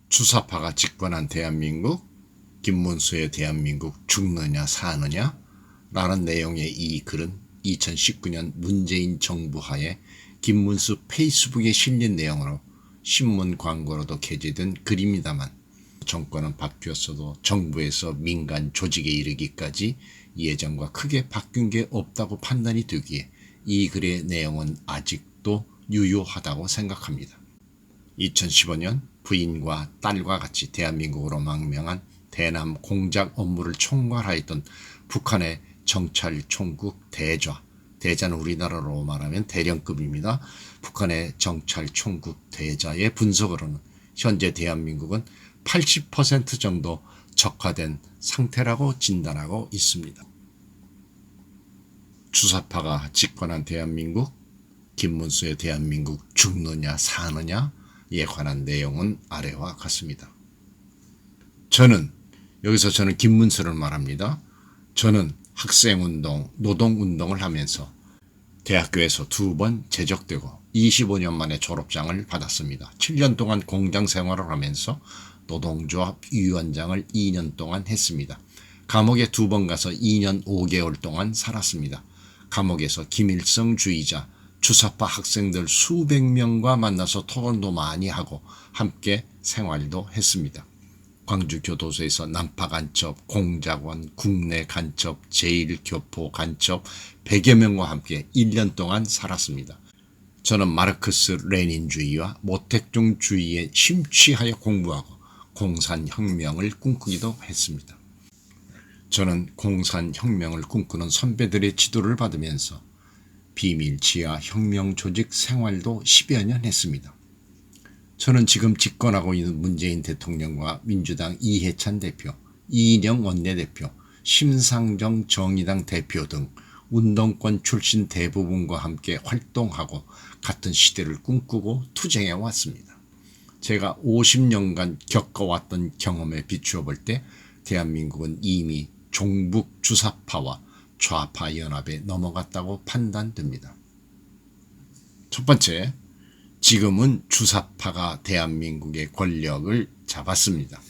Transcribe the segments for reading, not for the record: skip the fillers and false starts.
주사파가 집권한 대한민국, 김문수의 대한민국 죽느냐 사느냐 라는 내용의 이 글은 2019년 문재인 정부 하에 김문수 페이스북에 실린 내용으로 신문 광고로도 게재된 글입니다만, 정권은 바뀌었어도 정부에서 민간 조직에 이르기까지 예전과 크게 바뀐 게 없다고 판단이 되기에 이 글의 내용은 아직도 유효하다고 생각합니다. 2015년 부인과 딸과 같이 대한민국으로 망명한 대남 공작 업무를 총괄하였던 북한의 정찰총국 대좌, 대자는 우리나라로 말하면 대령급입니다. 북한의 정찰총국 대자의 분석으로는 현재 대한민국은 80% 정도 적화된 상태라고 진단하고 있습니다. 주사파가 집권한 대한민국, 김문수의 대한민국 죽느냐 사느냐에 관한 내용은 아래와 같습니다. 여기서 김문수를 말합니다. 저는 학생운동, 노동운동을 하면서 대학교에서 2번 제적되고 25년 만에 졸업장을 받았습니다. 7년 동안 공장 생활을 하면서 노동조합 위원장을 2년 동안 했습니다. 감옥에 2번 가서 2년 5개월 동안 살았습니다. 감옥에서 김일성주의자, 주사파 학생들 수백 명과 만나서 토론도 많이 하고 함께 생활도 했습니다. 광주 교도소에서 난파 간첩, 공작원, 국내 간첩, 제1교포 간첩 100여 명과 함께 1년 동안 살았습니다. 저는 마르크스 레닌주의와 모택동주의에 심취하여 공부하고 공산혁명을 꿈꾸기도 했습니다. 저는 공산혁명을 꿈꾸는 선배들의 지도를 받으면서 비밀 지하 혁명 조직 생활도 10여 년 했습니다. 저는 지금 집권하고 있는 문재인 대통령과 민주당 이해찬 대표, 이인영 원내대표, 심상정 정의당 대표 등 운동권 출신 대부분과 함께 활동하고 같은 시대를 꿈꾸고 투쟁해 왔습니다. 제가 50년간 겪어왔던 경험에 비추어 볼 때 대한민국은 이미 종북 주사파와 좌파 연합에 넘어갔다고 판단됩니다. 첫 번째, 지금은 주사파가 대한민국의 권력을 잡았습니다.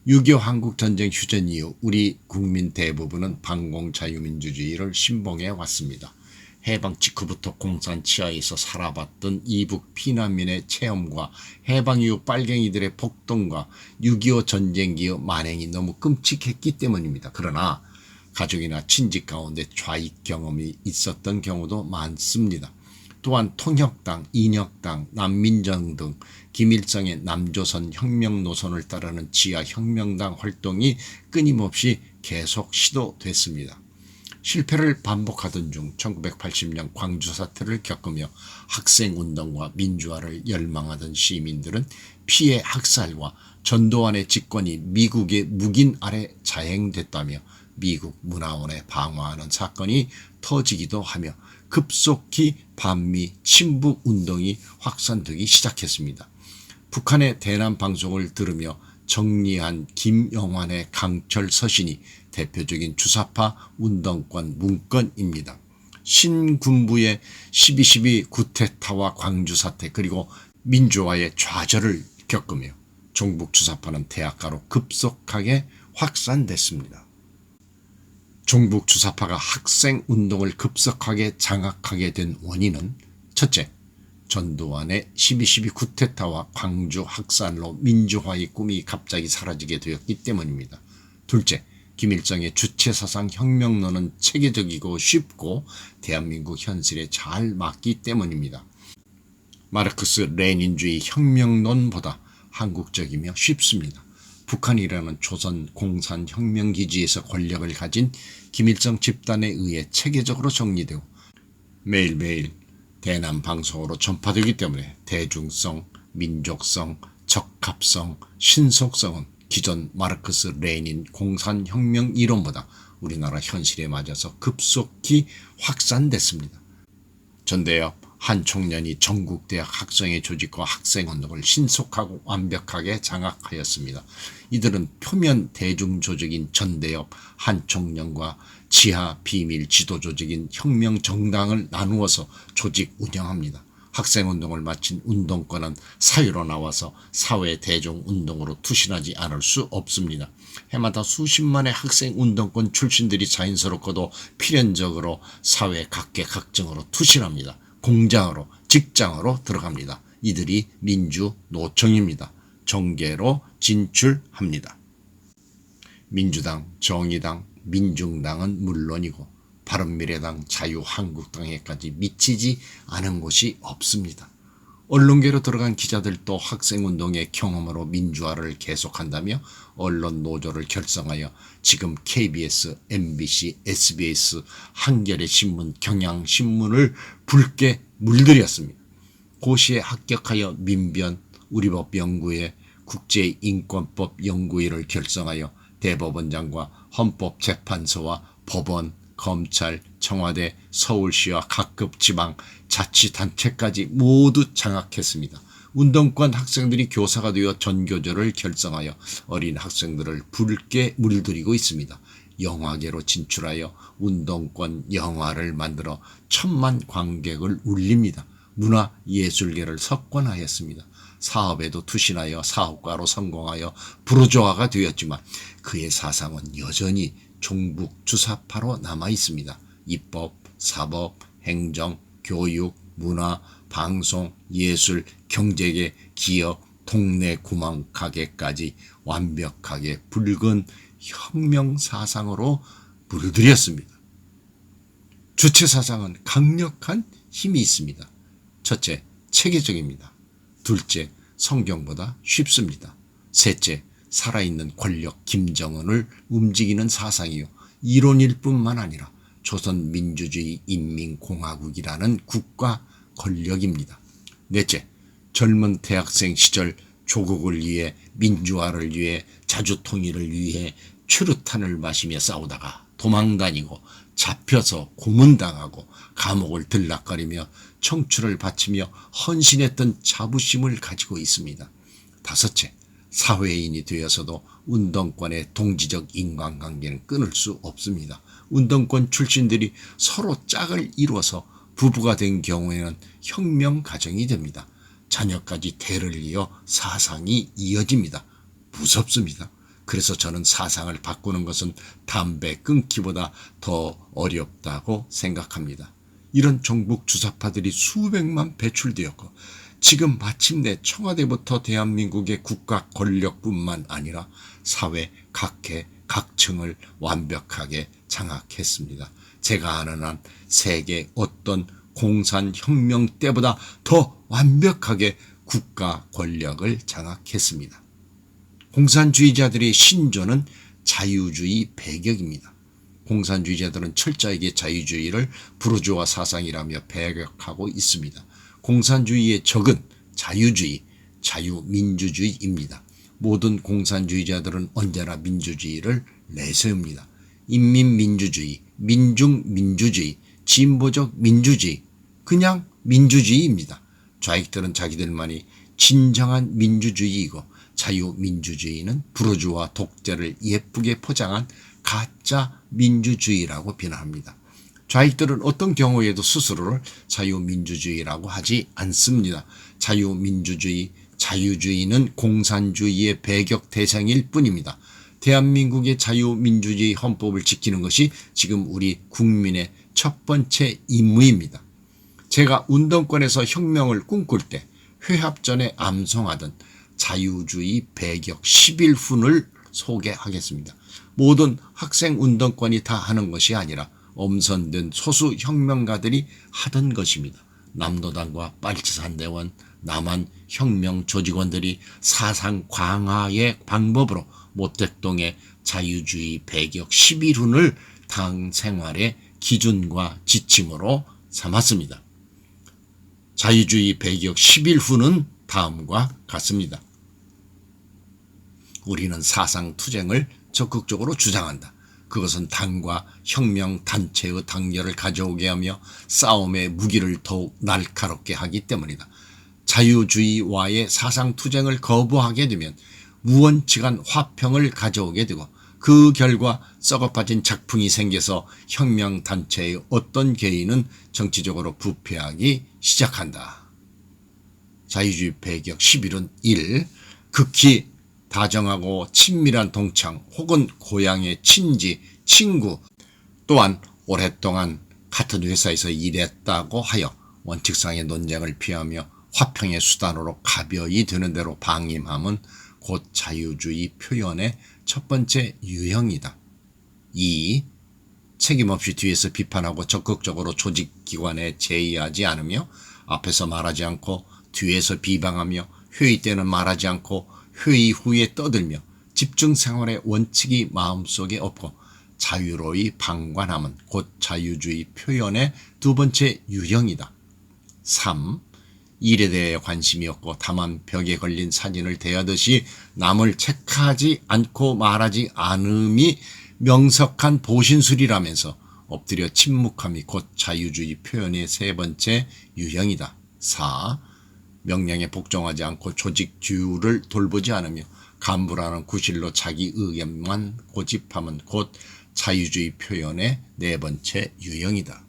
6.25 한국전쟁 휴전 이후 우리 국민 대부분은 반공자유민주주의를 신봉해 왔습니다. 해방 직후부터 공산 치하에서 살아봤던 이북 피난민의 체험과 해방 이후 빨갱이들의 폭동과 6.25 전쟁 기업 만행이 너무 끔찍했기 때문입니다. 그러나 가족이나 친직 가운데 좌익 경험이 있었던 경우도 많습니다. 또한 통역당, 인혁당, 난민정 등 김일성의 남조선 혁명 노선을 따르는 지하혁명당 활동이 끊임없이 계속 시도됐습니다. 실패를 반복하던 중 1980년 광주 사태를 겪으며 학생운동과 민주화를 열망하던 시민들은 피해 학살과 전두환의 집권이 미국의 묵인 아래 자행됐다며 미국 문화원에 방화하는 사건이 터지기도 하며 급속히 반미 친북 운동이 확산되기 시작했습니다. 북한의 대남 방송을 들으며 정리한 김영환의 강철 서신이 대표적인 주사파 운동권 문건입니다. 신군부의 12.12 구테타와 광주 사태 그리고 민주화의 좌절을 겪으며 종북 주사파는 대학가로 급속하게 확산됐습니다. 종북 주사파가 학생 운동을 급속하게 장악하게 된 원인은 첫째, 전두환의 12.12 구테타와 광주 학살로 민주화의 꿈이 갑자기 사라지게 되었기 때문입니다. 둘째, 김일성의 주체사상 혁명론은 체계적이고 쉽고 대한민국 현실에 잘 맞기 때문입니다. 마르크스 레닌주의 혁명론보다 한국적이며 쉽습니다. 북한이라는 조선 공산혁명기지에서 권력을 가진 김일성 집단에 의해 체계적으로 정리되고 매일매일 대남 방송으로 전파되기 때문에 대중성, 민족성, 적합성, 신속성은 기존 마르크스 레닌 공산혁명 이론보다 우리나라 현실에 맞아서 급속히 확산됐습니다. 전대엽 한 총련이 전국대학 학생회 조직과 학생운동을 신속하고 완벽하게 장악하였습니다. 이들은 표면 대중조직인 전대엽 한 총련과 지하 비밀 지도조직인 혁명정당을 나누어서 조직 운영합니다. 학생운동을 마친 운동권은 사회로 나와서 사회 대중운동으로 투신하지 않을 수 없습니다. 해마다 수십만의 학생운동권 출신들이 자연스럽고도 필연적으로 사회 각계각층으로 투신합니다. 공장으로, 직장으로 들어갑니다. 이들이 민주노총입니다. 정계로 진출합니다. 민주당, 정의당, 민중당은 물론이고 바른미래당, 자유한국당에까지 미치지 않은 곳이 없습니다. 언론계로 들어간 기자들도 학생운동의 경험으로 민주화를 계속한다며 언론 노조를 결성하여 지금 KBS, MBC, SBS, 한겨레신문, 경향신문을 붉게 물들였습니다. 고시에 합격하여 민변, 우리법 연구회, 국제인권법 연구회를 결성하여 대법원장과 헌법재판소와 법원, 검찰, 청와대, 서울시와 각급 지방 자치단체까지 모두 장악했습니다. 운동권 학생들이 교사가 되어 전교조를 결성하여 어린 학생들을 붉게 물들이고 있습니다. 영화계로 진출하여 운동권 영화를 만들어 1,000만 관객을 울립니다. 문화예술계를 석권하였습니다. 사업에도 투신하여 사업가로 성공하여 부르주아가 되었지만 그의 사상은 여전히 종북 주사파로 남아 있습니다. 입법, 사법, 행정, 교육, 문화, 방송, 예술, 경제계, 기업, 동네 구멍가게까지 완벽하게 붉은 혁명 사상으로 물들였습니다. 주체 사상은 강력한 힘이 있습니다. 첫째, 체계적입니다. 둘째, 성경보다 쉽습니다. 셋째, 살아있는 권력 김정은을 움직이는 사상이요. 이론일 뿐만 아니라 조선민주주의 인민공화국이라는 국가 권력입니다. 넷째, 젊은 대학생 시절 조국을 위해 민주화를 위해 자주통일을 위해 최루탄을 마시며 싸우다가 도망다니고 잡혀서 고문당하고 감옥을 들락거리며 청춘을 바치며 헌신했던 자부심을 가지고 있습니다. 다섯째, 사회인이 되어서도 운동권의 동지적 인간관계는 끊을 수 없습니다. 운동권 출신들이 서로 짝을 이루어서 부부가 된 경우에는 혁명 가정이 됩니다. 자녀까지 대를 이어 사상이 이어집니다. 무섭습니다. 그래서 저는 사상을 바꾸는 것은 담배 끊기보다 더 어렵다고 생각합니다. 이런 종북 주사파들이 수백만 배출되었고 지금 마침내 청와대부터 대한민국의 국가 권력뿐만 아니라 사회 각계 각층을 완벽하게 장악했습니다. 제가 아는 한 세계 어떤 공산혁명 때보다 더 완벽하게 국가 권력을 장악했습니다. 공산주의자들의 신조는 자유주의 배격입니다. 공산주의자들은 철저하게 자유주의를 부르주아 사상이라며 배격하고 있습니다. 공산주의의 적은 자유주의, 자유민주주의입니다. 모든 공산주의자들은 언제나 민주주의를 내세웁니다. 인민민주주의, 민중민주주의, 진보적 민주주의, 그냥 민주주의입니다. 좌익들은 자기들만이 진정한 민주주의이고 자유민주주의는 부르주아 독재를 예쁘게 포장한 가짜 민주주의라고 비난합니다. 좌익들은 어떤 경우에도 스스로를 자유민주주의라고 하지 않습니다. 자유민주주의, 자유주의는 공산주의의 배격 대상일 뿐입니다. 대한민국의 자유민주주의 헌법을 지키는 것이 지금 우리 국민의 첫 번째 임무입니다. 제가 운동권에서 혁명을 꿈꿀 때 회합 전에 암송하던 자유주의 배격 11훈을 소개하겠습니다. 모든 학생 운동권이 다 하는 것이 아니라 엄선된 소수 혁명가들이 하던 것입니다. 남노당과 빨치산대원, 남한 혁명 조직원들이 사상 강화의 방법으로 모택동의 자유주의 배격 11훈을 당 생활의 기준과 지침으로 삼았습니다. 자유주의 배격 11훈은 다음과 같습니다. 우리는 사상투쟁을 적극적으로 주장한다. 그것은 당과 혁명단체의 당열을 가져오게 하며 싸움의 무기를 더욱 날카롭게 하기 때문이다. 자유주의와의 사상투쟁을 거부하게 되면 무언치간 화평을 가져오게 되고 그 결과 썩어빠진 작풍이 생겨서 혁명단체의 어떤 개인은 정치적으로 부패하기 시작한다. 자유주의 배격 11은 1. 극히 다정하고 친밀한 동창 혹은 고향의 친지, 친구 또한 오랫동안 같은 회사에서 일했다고 하여 원칙상의 논쟁을 피하며 화평의 수단으로 가벼이 되는 대로 방임함은 곧 자유주의 표현의 첫 번째 유형이다. 2. 책임없이 뒤에서 비판하고 적극적으로 조직기관에 제의하지 않으며 앞에서 말하지 않고 뒤에서 비방하며 회의 때는 말하지 않고 회의 후에 떠들며 집중생활의 원칙이 마음속에 없고 자유로이 방관함은 곧 자유주의 표현의 두 번째 유형이다. 3. 일에 대해 관심이 없고 다만 벽에 걸린 사진을 대하듯이 남을 체크하지 않고 말하지 않음이 명석한 보신술이라면서 엎드려 침묵함이 곧 자유주의 표현의 세 번째 유형이다. 4. 명령에 복종하지 않고 조직 규율을 돌보지 않으며 간부라는 구실로 자기 의견만 고집함은 곧 자유주의 표현의 네 번째 유형이다.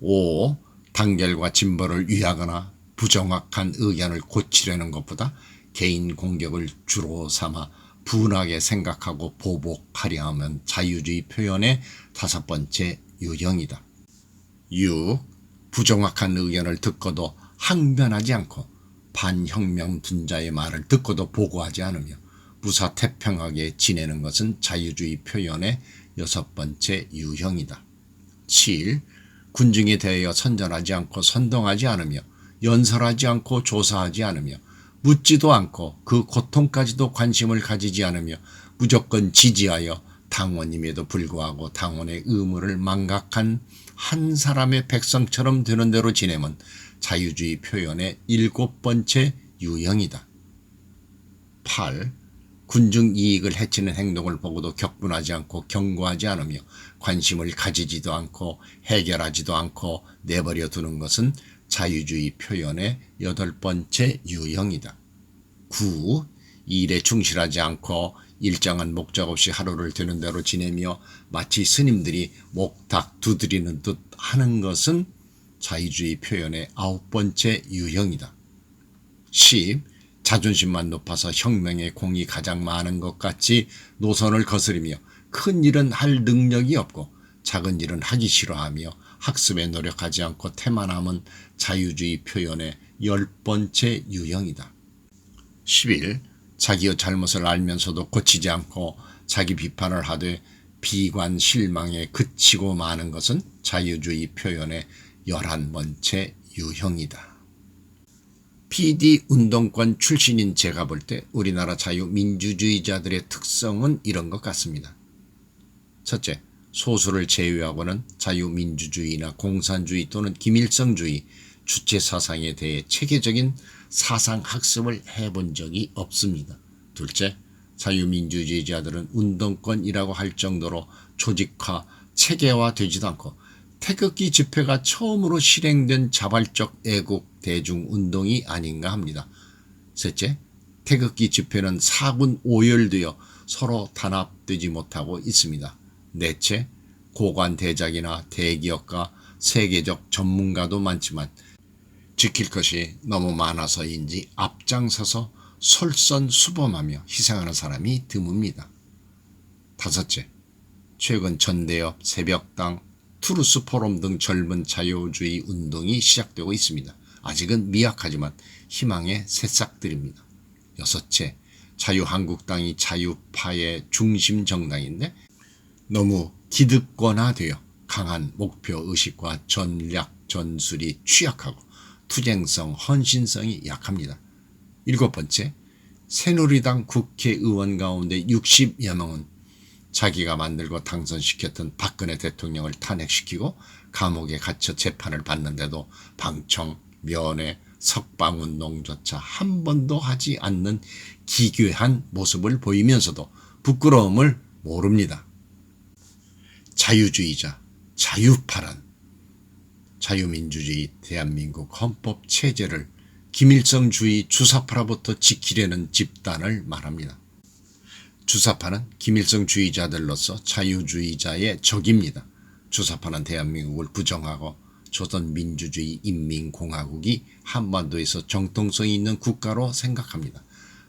5. 단결과 진보를 위하거나 부정확한 의견을 고치려는 것보다 개인 공격을 주로 삼아 분하게 생각하고 보복하려 하면 자유주의 표현의 다섯 번째 유형이다. 6. 부정확한 의견을 듣고도 항변하지 않고 반혁명 분자의 말을 듣고도 보고하지 않으며 무사태평하게 지내는 것은 자유주의 표현의 여섯 번째 유형이다. 7. 군중에 대하여 선전하지 않고 선동하지 않으며 연설하지 않고 조사하지 않으며 묻지도 않고 그 고통까지도 관심을 가지지 않으며 무조건 지지하여 당원임에도 불구하고 당원의 의무를 망각한 한 사람의 백성처럼 되는 대로 지내면 자유주의 표현의 일곱 번째 유형이다. 8. 군중 이익을 해치는 행동을 보고도 격분하지 않고 경고하지 않으며 관심을 가지지도 않고 해결하지도 않고 내버려 두는 것은 자유주의 표현의 여덟 번째 유형이다. 9. 일에 충실하지 않고 일정한 목적 없이 하루를 되는 대로 지내며 마치 스님들이 목탁 두드리는 듯 하는 것은 자유주의 표현의 아홉 번째 유형이다. 10. 자존심만 높아서 혁명의 공이 가장 많은 것 같이 노선을 거스르며 큰 일은 할 능력이 없고 작은 일은 하기 싫어하며 학습에 노력하지 않고 태만함은 자유주의 표현의 열 번째 유형이다. 11. 자기의 잘못을 알면서도 고치지 않고 자기 비판을 하되 비관 실망에 그치고 마는 것은 자유주의 표현의 11번째 유형이다. PD 운동권 출신인 제가 볼 때 우리나라 자유민주주의자들의 특성은 이런 것 같습니다. 첫째, 소수를 제외하고는 자유민주주의나 공산주의 또는 김일성주의 주체 사상에 대해 체계적인 사상 학습을 해본 적이 없습니다. 둘째, 자유민주주의자들은 운동권이라고 할 정도로 조직화, 체계화되지도 않고 태극기 집회가 처음으로 실행된 자발적 애국 대중운동이 아닌가 합니다. 셋째, 태극기 집회는 사군 오열되어 서로 단합되지 못하고 있습니다. 넷째, 고관 대작이나 대기업과 세계적 전문가도 많지만 지킬 것이 너무 많아서인지 앞장서서 솔선수범하며 희생하는 사람이 드뭅니다. 다섯째, 최근 전대협, 새벽당, 투르스 포럼 등 젊은 자유주의 운동이 시작되고 있습니다. 아직은 미약하지만 희망의 새싹들입니다. 여섯째, 자유한국당이 자유파의 중심 정당인데 너무 기득권화되어 강한 목표의식과 전략 전술이 취약하고 투쟁성, 헌신성이 약합니다. 일곱 번째, 새누리당 국회의원 가운데 60여 명은 자기가 만들고 당선시켰던 박근혜 대통령을 탄핵시키고 감옥에 갇혀 재판을 받는데도 방청, 면회, 석방운동조차 한 번도 하지 않는 기괴한 모습을 보이면서도 부끄러움을 모릅니다. 자유주의자, 자유파란 자유민주주의 대한민국 헌법체제를 김일성주의 주사파로부터 지키려는 집단을 말합니다. 주사파는 김일성주의자들로서 자유주의자의 적입니다. 주사파는 대한민국을 부정하고 조선민주주의 인민공화국이 한반도에서 정통성이 있는 국가로 생각합니다.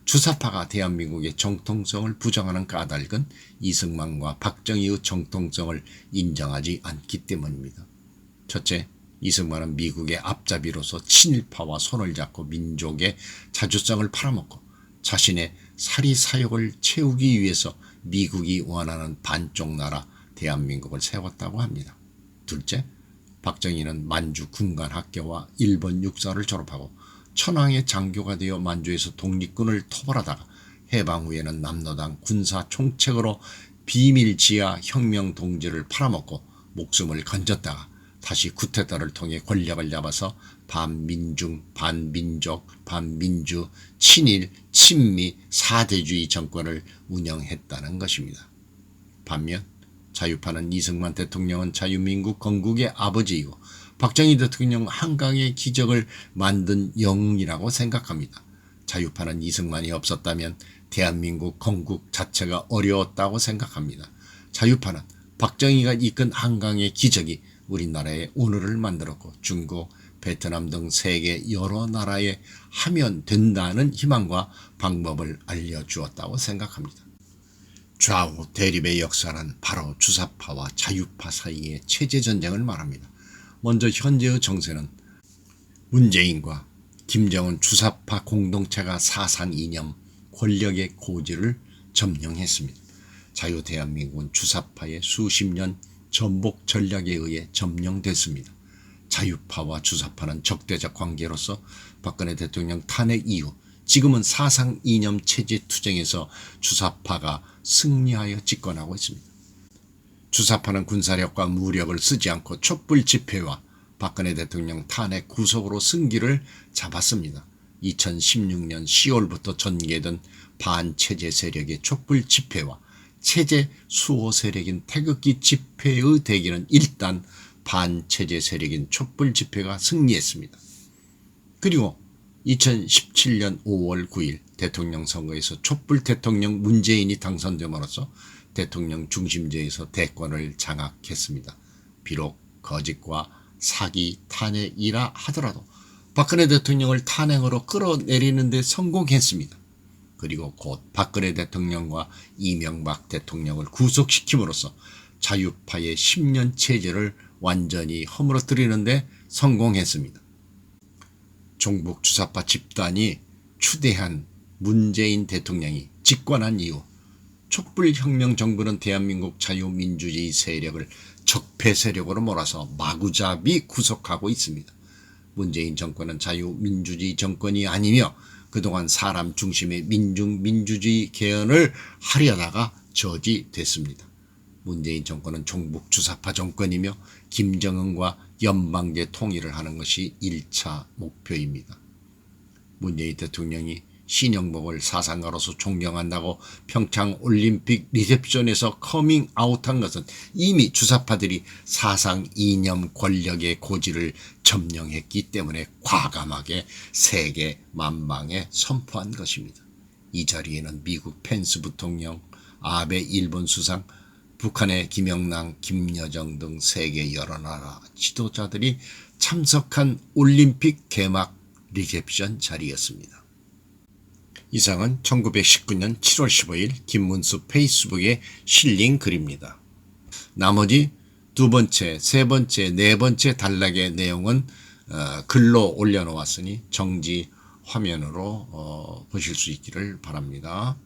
주사파가 대한민국의 정통성을 부정하는 까닭은 이승만과 박정희의 정통성을 인정하지 않기 때문입니다. 첫째, 이승만은 미국의 앞잡이로서 친일파와 손을 잡고 민족의 자주성을 팔아먹고 자신의 사리사욕을 채우기 위해서 미국이 원하는 반쪽 나라 대한민국을 세웠다고 합니다. 둘째, 박정희는 만주 군관학교와 일본 육사를 졸업하고 천황의 장교가 되어 만주에서 독립군을 토벌하다가 해방 후에는 남로당 군사 총책으로 비밀 지하 혁명 동지를 팔아먹고 목숨을 건졌다가 다시 쿠데타를 통해 권력을 잡아서 반민중, 반민족, 반민주, 친일, 친미, 사대주의 정권을 운영했다는 것입니다. 반면 자유파는 이승만 대통령은 자유민국 건국의 아버지이고 박정희 대통령 한강의 기적을 만든 영웅이라고 생각합니다. 자유파는 이승만이 없었다면 대한민국 건국 자체가 어려웠다고 생각합니다. 자유파는 박정희가 이끈 한강의 기적이 우리나라의 오늘을 만들었고 중국, 베트남 등 세계 여러 나라에 하면 된다는 희망과 방법을 알려주었다고 생각합니다. 좌우 대립의 역사는 바로 주사파와 자유파 사이의 체제전쟁을 말합니다. 먼저 현재의 정세는 문재인과 김정은 주사파 공동체가 사상 이념, 권력의 고지를 점령했습니다. 자유대한민국은 주사파의 수십 년 전복 전략에 의해 점령됐습니다. 자유파와 주사파는 적대적 관계로서 박근혜 대통령 탄핵 이후 지금은 사상 이념 체제 투쟁에서 주사파가 승리하여 집권하고 있습니다. 주사파는 군사력과 무력을 쓰지 않고 촛불 집회와 박근혜 대통령 탄핵 구속으로 승기를 잡았습니다. 2016년 10월부터 전개된 반체제 세력의 촛불 집회와 체제 수호 세력인 태극기 집회의 대결은 일단 반체제 세력인 촛불 집회가 승리했습니다. 그리고 2017년 5월 9일 대통령 선거에서 촛불 대통령 문재인이 당선됨으로써 대통령 중심제에서 대권을 장악했습니다. 비록 거짓과 사기, 탄핵이라 하더라도 박근혜 대통령을 탄핵으로 끌어내리는 데 성공했습니다. 그리고 곧 박근혜 대통령과 이명박 대통령을 구속시킴으로써 자유파의 10년 체제를 완전히 허물어뜨리는 데 성공했습니다. 종북 주사파 집단이 추대한 문재인 대통령이 집권한 이후 촛불혁명 정부는 대한민국 자유민주주의 세력을 적폐 세력으로 몰아서 마구잡이 구속하고 있습니다. 문재인 정권은 자유민주주의 정권이 아니며 그동안 사람 중심의 민중민주주의 개헌을 하려다가 저지됐습니다. 문재인 정권은 종북 주사파 정권이며 김정은과 연방제 통일을 하는 것이 1차 목표입니다. 문재인 대통령이 신영복을 사상가로서 존경한다고 평창올림픽 리셉션에서 커밍아웃한 것은 이미 주사파들이 사상 이념 권력의 고지를 점령했기 때문에 과감하게 세계 만방에 선포한 것입니다. 이 자리에는 미국 펜스 부통령, 아베 일본 수상, 북한의 김영남, 김여정 등 세계 여러 나라 지도자들이 참석한 올림픽 개막 리셉션 자리였습니다. 이상은 1919년 7월 15일 김문수 페이스북에 실린 글입니다. 나머지 두 번째, 세 번째, 네 번째 단락의 내용은 글로 올려놓았으니 정지 화면으로 보실 수 있기를 바랍니다.